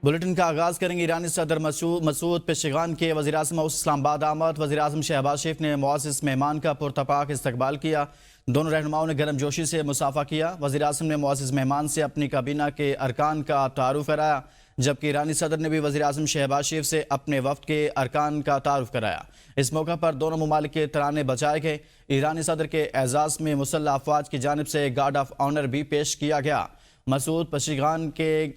Bulletin کا آغاز کریں گے۔ ایرانی صدر مسعود پشیغان کے وزیراعظم ہاؤس اسلام آباد آمد۔ وزیراعظم شہباز شریف نے معزز مہمان کا پرتپاک استقبال کیا۔ دونوں رہنماؤں نے گرم جوشی سے مصافحہ کیا۔ وزیراعظم نے معزز مہمان سے اپنی کابینہ کے ارکان کا تعارف کرایا، جبکہ ایرانی صدر نے بھی وزیراعظم شہباز شریف سے اپنے وفد کے ارکان کا تعارف کرایا۔ اس موقع پر دونوں ممالک کے ترانے بجائے گئے۔ ایرانی صدر کے اعزاز میں مسلح افواج کی جانب سے گارڈ آف آنر بھی پیش کیا گیا۔ مسعود پشیغان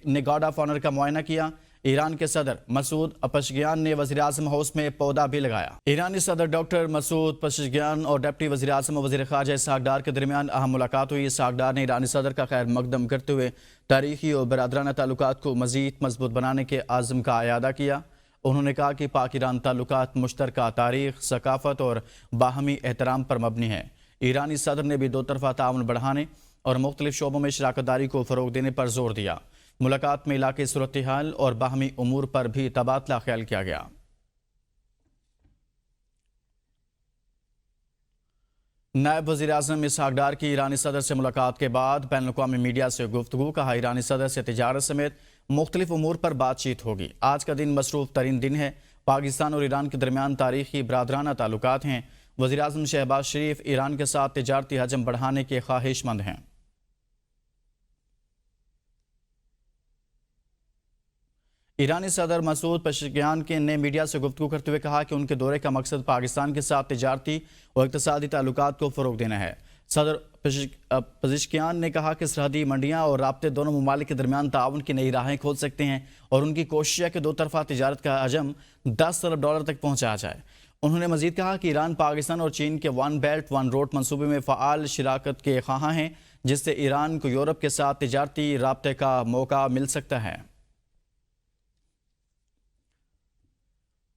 نے گارڈ آف آنر کا معائنہ کیا۔ ایران کے صدر مسعود پشیغان نے وزیراعظم ہاؤس میں پودا بھی لگایا۔ ایرانی صدر ڈاکٹر مسعود پشیغان اور ڈپٹی وزیراعظم وزیر خارجہ اسحاق ڈار کے درمیان اہم ملاقات ہوئی۔ اسحاق ڈار نے ایرانی صدر کا خیر مقدم کرتے ہوئے تاریخی اور برادرانہ تعلقات کو مزید مضبوط بنانے کے عزم کا اعادہ کیا۔ انہوں نے کہا کہ پاک ایران تعلقات مشترکہ تاریخ، ثقافت اور باہمی احترام پر مبنی ہے۔ ایرانی صدر نے بھی دو طرفہ تعاون بڑھانے اور مختلف شعبوں میں شراکت داری کو فروغ دینے پر زور دیا۔ ملاقات میں علاقائی صورتحال اور باہمی امور پر بھی تبادلہ خیال کیا گیا۔ نائب وزیر اعظم اسحاق ڈار کی ایرانی صدر سے ملاقات کے بعد بین الاقوامی میڈیا سے گفتگو۔ کہا ایرانی صدر سے تجارت سمیت مختلف امور پر بات چیت ہوگی۔ آج کا دن مصروف ترین دن ہے۔ پاکستان اور ایران کے درمیان تاریخی برادرانہ تعلقات ہیں۔ وزیر اعظم شہباز شریف ایران کے ساتھ تجارتی حجم بڑھانے کے خواہش مند ہیں۔ ایرانی صدر مسعود پشیغان نے میڈیا سے گفتگو کرتے ہوئے کہا کہ ان کے دورے کا مقصد پاکستان کے ساتھ تجارتی اور اقتصادی تعلقات کو فروغ دینا ہے۔ صدر پشیغان نے کہا کہ سرحدی منڈیاں اور رابطے دونوں ممالک کے درمیان تعاون کی نئی راہیں کھول سکتے ہیں اور ان کی کوشش ہے کہ دو طرفہ تجارت کا حجم $10 ارب تک پہنچایا جائے۔ انہوں نے مزید کہا کہ ایران، پاکستان اور چین کے ون بیلٹ ون روڈ منصوبے میں فعال شراکت کے خواہاں ہیں، جس سے ایران کو یورپ کے ساتھ تجارتی رابطے کا موقع مل سکتا ہے۔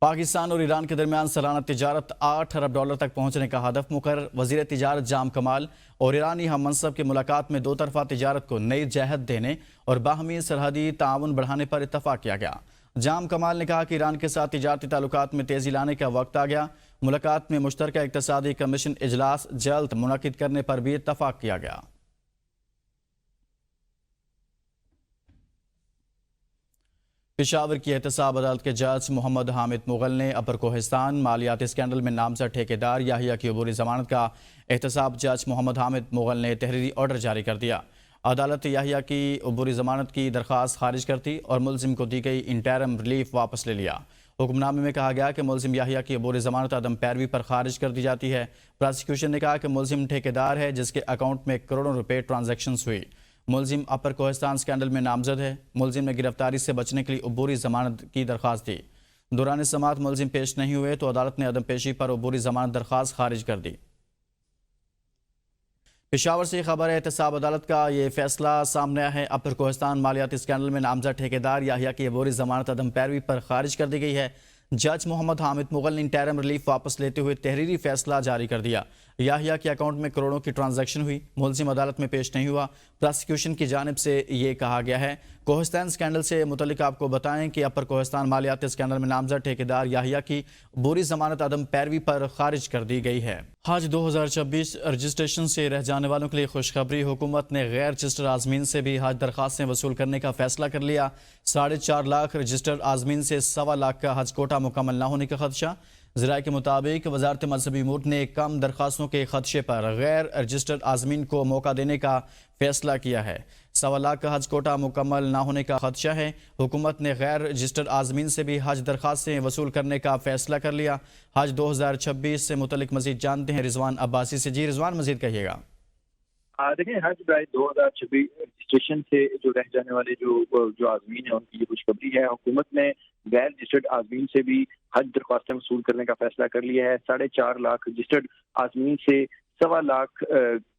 پاکستان اور ایران کے درمیان سالانہ تجارت $8 ارب تک پہنچنے کا ہدف مقرر۔ وزیر تجارت جام کمال اور ایرانی ہم منصب کی ملاقات میں دو طرفہ تجارت کو نئی جہت دینے اور باہمی سرحدی تعاون بڑھانے پر اتفاق کیا گیا۔ جام کمال نے کہا کہ ایران کے ساتھ تجارتی تعلقات میں تیزی لانے کا وقت آ گیا۔ ملاقات میں مشترکہ اقتصادی کمیشن اجلاس جلد منعقد کرنے پر بھی اتفاق کیا گیا۔ پشاور کی احتساب عدالت کے جج محمد حامد مغل نے اپر کوہستان مالیاتی اسکینڈل میں نامزد ٹھیکیدار یحییٰ کی عبوری ضمانت کا احتساب جج محمد حامد مغل نے تحریری آرڈر جاری کر دیا۔ عدالت یحییٰ کی عبوری ضمانت کی درخواست خارج کرتی اور ملزم کو دی گئی انٹرم ریلیف واپس لے لیا۔ حکم نامے میں کہا گیا کہ ملزم یحییٰ کی عبوری ضمانت عدم پیروی پر خارج کر دی جاتی ہے۔ پراسیکیوشن نے کہا کہ ملزم ٹھیکیدار ہے جس کے اکاؤنٹ میں کروڑوں روپے ٹرانزیکشنز ہوئی۔ ملزم اپر کوہستان اسکینڈل میں نامزد ہے۔ ملزم نے گرفتاری سے بچنے کے لیے عبوری ضمانت کی درخواست دی۔ دوران سماعت ملزم پیش نہیں ہوئے تو عدالت نے عدم پیشی پر عبوری ضمانت درخواست خارج کر دی۔ پشاور سے خبر ہے، احتساب عدالت کا یہ فیصلہ سامنے آیا ہے۔ اپر کوہستان مالیاتی اسکینڈل میں نامزد ٹھیکیدار یحییٰ کی عبوری ضمانت عدم پیروی پر خارج کر دی گئی ہے۔ جج محمد حامد مغل نے انٹرم ریلیف واپس لیتے ہوئے تحریری فیصلہ جاری کر دیا۔ یحییٰ کے اکاؤنٹ میں کروڑوں کی ٹرانزیکشن ہوئی۔ ملزم عدالت میں پیش نہیں ہوا۔ پراسیکیوشن کی جانب سے یہ کہا گیا ہے، کوہستان اسکینڈل سے متعلق آپ کو بتائیں کہ اپر کوہستان مالیاتی اسکینڈل میں نامزد ٹھیکیدار یحییٰ کی عبوری ضمانت عدم پیروی پر خارج کر دی گئی ہے۔ حج 2026 رجسٹریشن سے رہ جانے والوں کے لیے خوشخبری، حکومت نے غیر رجسٹرڈ عازمین سے بھی حج درخواستیں وصول کرنے کا فیصلہ کر لیا۔ 4.5 لاکھ رجسٹرڈ عازمین سے 1.25 لاکھ کا حج کوٹا مکمل نہ ہونے کا خدشہ۔ ذرائع کے مطابق وزارت مذہبی امور نے کم درخواستوں کے خدشے پر غیر رجسٹرڈ عازمین کو موقع دینے کا فیصلہ کیا ہے۔ 1.25 لاکھ کا حج کوٹا مکمل نہ ہونے کا خدشہ ہے۔ حکومت نے غیر رجسٹرڈ عازمین سے بھی حج درخواستیں وصول کرنے کا فیصلہ کر لیا۔ حج 2026 سے متعلق مزید جانتے ہیں رضوان عباسی سے۔ جی رضوان، مزید کہیے گا۔ دیکھیں، حج 2026 رجسٹریشن سے جو رہ جانے والے جو عازمین ہیں ان کی یہ خوشخبری ہے۔ حکومت نے غیر رجسٹرڈ عازمین سے بھی حج درخواستیں وصول کرنے کا فیصلہ کر لیا ہے۔ 4.5 لاکھ رجسٹرڈ عازمین سے 1.25 لاکھ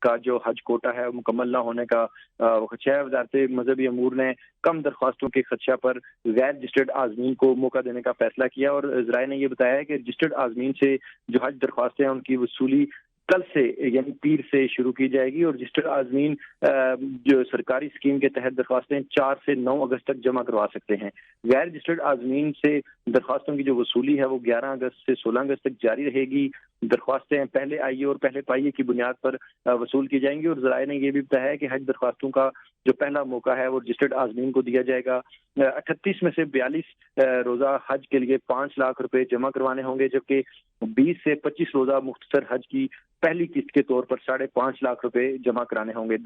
کا جو حج کوٹا ہے مکمل نہ ہونے کا خدشہ ہے۔ وزارت مذہبی امور نے کم درخواستوں کے خدشہ پر غیر رجسٹرڈ عازمین کو موقع دینے کا فیصلہ کیا، اور ذرائع نے یہ بتایا ہے کہ رجسٹرڈ عازمین سے جو حج درخواستیں ہیں ان کی وصولی کل سے یعنی پیر سے شروع کی جائے گی، اور رجسٹرڈ عازمین جو سرکاری اسکیم کے تحت درخواستیں 4 سے 9 اگست تک جمع کروا سکتے ہیں۔ غیر رجسٹرڈ عازمین سے درخواستوں کی جو وصولی ہے وہ 11 اگست سے 16 اگست تک جاری رہے گی۔ درخواستیں پہلے آئیے اور پہلے پائیے کی بنیاد پر وصول کی جائیں گی، اور ذرائع نے یہ بھی بتایا ہے کہ حج درخواستوں کا جو پہلا موقع ہے وہ رجسٹرڈ عازمین کو دیا جائے گا۔ 38 میں سے 42 روزہ حج کے لیے 5 لاکھ روپے جمع کروانے ہوں گے، جبکہ 20 سے 25 روزہ مختصر حج کی پہلی قسط کے طور پر 5.5 لاکھ روپے جمع کرانے ہوں گے۔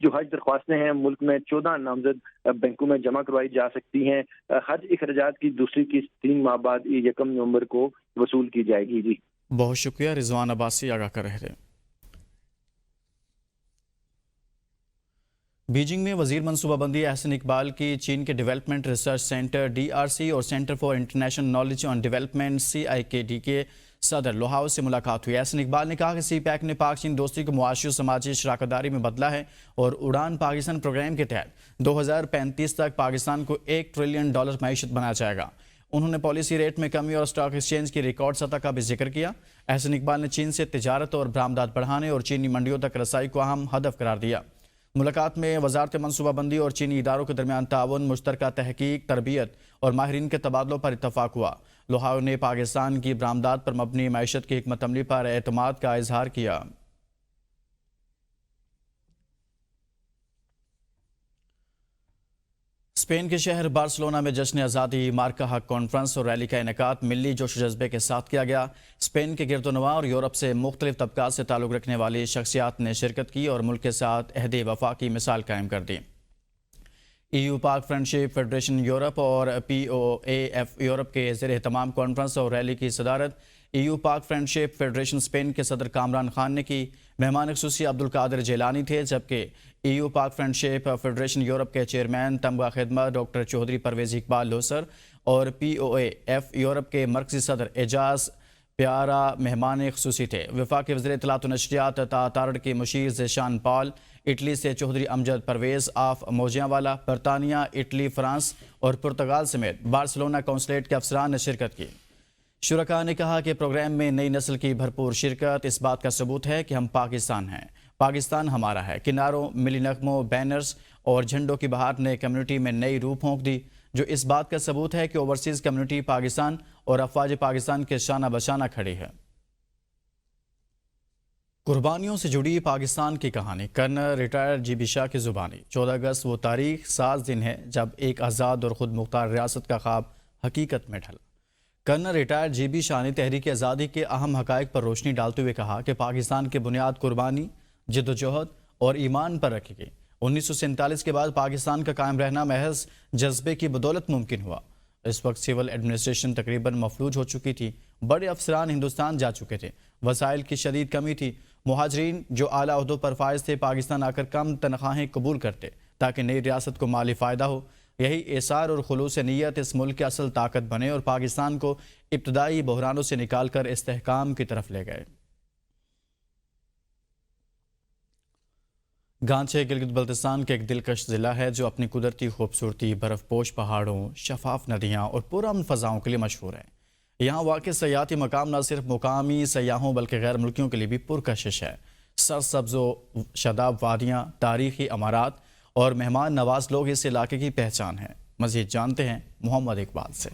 جو حج درخواستیں ہیں ملک میں 14 نامزد بینکوں میں جمع کروائی جا سکتی ہیں۔ حج اخراجات کی دوسری قسط 3 ماہ بعد 1 نومبر کو وصول کی جائے گی۔ جی بہت شکریہ رضوان عباسی آگاہ کر رہے تھے۔ بیجنگ میں وزیر منصوبہ بندی احسن اقبال کی چین کے ڈیولپمنٹ ریسرچ سینٹر DRC اور centre for international knowledge on development CIKD کے صدر لوہاؤ سے ملاقات ہوئی۔ احسن اقبال نے کہا کہ CPEC نے پاک چین دوستی کو معاشی و سماجی شراکت داری میں بدلا ہے، اور اڑان پاکستان پروگرام کے تحت 2035 تک پاکستان کو $1 ٹریلین معیشت بنایا جائے گا۔ انہوں نے پالیسی ریٹ میں کمی اور سٹاک ایکسچینج کی ریکارڈ سطح کا بھی ذکر کیا۔ احسن اقبال نے چین سے تجارت اور برآمدات بڑھانے اور چینی منڈیوں تک رسائی کو اہم ہدف قرار دیا۔ ملاقات میں وزارت منصوبہ بندی اور چینی اداروں کے درمیان تعاون، مشترکہ تحقیق، تربیت اور ماہرین کے تبادلوں پر اتفاق ہوا۔ لوہاؤ نے پاکستان کی برآمدات پر مبنی معیشت کی حکمت عملی پر اعتماد کا اظہار کیا۔ اسپین کے شہر بارسلونا میں جشن آزادی، مارکا حق کانفرنس اور ریلی کا انعقاد ملی جوش و جذبے کے ساتھ کیا گیا۔ اسپین کے گرد و نواح اور یورپ سے مختلف طبقات سے تعلق رکھنے والی شخصیات نے شرکت کی اور ملک کے ساتھ عہد وفا کی مثال قائم کر دی۔ EU پاک فرینڈشپ فیڈریشن یورپ اور POAF یورپ کے زیر اہتمام کانفرنس اور ریلی کی صدارت EU پاک فرینڈشپ فیڈریشن اسپین کے صدر کامران خان نے کی۔ مہمان خصوصی عبدالقادر جیلانی تھے، جبکہ EU پاک فرینڈشپ فیڈریشن یورپ کے چیئرمین تمغہ خدمت ڈاکٹر چودھری پرویز اقبال لوسر اور POAF یورپ کے مرکزی صدر اعجاز پیارا مہمان خصوصی تھے۔ وفاقی وزیر اطلاعات و نشریات تارڑ کے مشیر ذیشان پال، اٹلی سے چودھری امجد پرویز آف موجیاں والا، برطانیہ، اٹلی، فرانس اور پرتگال سمیت بارسلونا کونسلیٹ کے افسران نے شرکت کی۔ شرکاء نے کہا کہ پروگرام میں نئی نسل کی بھرپور شرکت اس بات کا ثبوت ہے کہ ہم پاکستان ہیں، پاکستان ہمارا ہے۔ کناروں، ملی نغموں، بینرز اور جھنڈوں کی بہار نے کمیونٹی میں نئی روح پھونک دی، جو اس بات کا ثبوت ہے کہ اوورسیز کمیونٹی پاکستان اور افواج پاکستان کے شانہ بشانہ کھڑی ہے۔ قربانیوں سے جڑی پاکستان کی کہانی کرنل ریٹائر جی بی شاہ کی زبانی۔ 14 اگست وہ تاریخ ساز دن ہے جب ایک آزاد اور خود مختار ریاست کا خواب حقیقت میں ڈھلا۔ کرنل ریٹائر جی بی شاہ نے تحریک آزادی کے اہم حقائق پر روشنی ڈالتے ہوئے کہا کہ پاکستان کی بنیاد قربانی، جدوجہد اور ایمان پر رکھی گئی۔ 1947 کے بعد پاکستان کا قائم رہنا محض جذبے کی بدولت ممکن ہوا۔ اس وقت سول ایڈمنسٹریشن تقریباً مفلوج ہو چکی تھی، بڑے افسران ہندوستان جا چکے تھے، وسائل کی شدید کمی تھی، مہاجرین جو اعلیٰ عہدوں پر فائز تھے پاکستان آ کر کم تنخواہیں قبول کرتے تاکہ نئی ریاست کو مالی فائدہ ہو۔ یہی احسار اور خلوص نیت اس ملک کی اصل طاقت بنے اور پاکستان کو ابتدائی بحرانوں سے نکال کر استحکام کی طرف لے گئے۔ گانچے گلگت بلتستان کے ایک دلکش ضلع ہے جو اپنی قدرتی خوبصورتی، برف پوش پہاڑوں، شفاف ندیاں اور پرامن فضاؤں کے لیے مشہور ہے۔ یہاں واقع سیاحتی مقام نہ صرف مقامی سیاحوں بلکہ غیر ملکیوں کے لیے بھی پرکشش ہے۔ سرسبز و شاداب وادیاں، تاریخی عمارات اور مہمان نواز لوگ اس علاقے کی پہچان ہیں۔ مزید جانتے ہیں محمد اقبال سے۔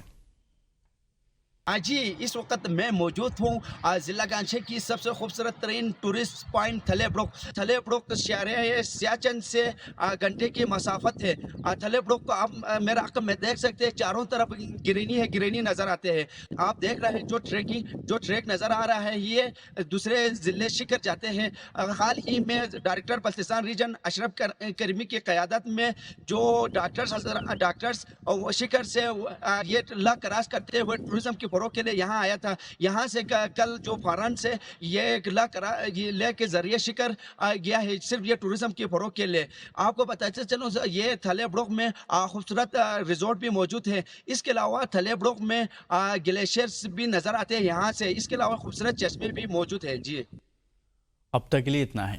جی اس وقت میں موجود ہوں ضلع گانچے کی سب سے خوبصورت ترین ٹورسٹ پوائنٹ تھلے بڑوک شہر سیاچن سے گھنٹے کی مسافت ہے۔ تھلے بڑوک کو آپ میرا عقب میں دیکھ سکتے ہیں، چاروں طرف گرینی نظر آتے ہیں۔ آپ دیکھ رہے ہیں جو ٹریک نظر آ رہا ہے یہ دوسرے ضلع شکر جاتے ہیں۔ حال ہی میں ڈائریکٹر بلتستان ریجن اشرف کریمی کی قیادت میں جو ڈاکٹرز شکر سے یہ لا کراس کرتے ہوئے ٹورزم کی فروغ کے لیے یہاں آیا تھا۔ یہاں سے کل جو فارن سے یہ لے کے ذریعے شکر گیا ہے صرف یہ ٹورزم کی فروغ کے لیے۔ آپ کو بتاتے چلوں یہ تھلے بڑوک میں خوبصورت ریزورٹ بھی موجود ہے۔ اس کے علاوہ تھلے بڑوک میں گلیشیئرز بھی نظر آتے ہیں یہاں سے۔ اس کے علاوہ خوبصورت چشمے بھی موجود ہیں۔ جی اب تک کے لیے اتنا ہے۔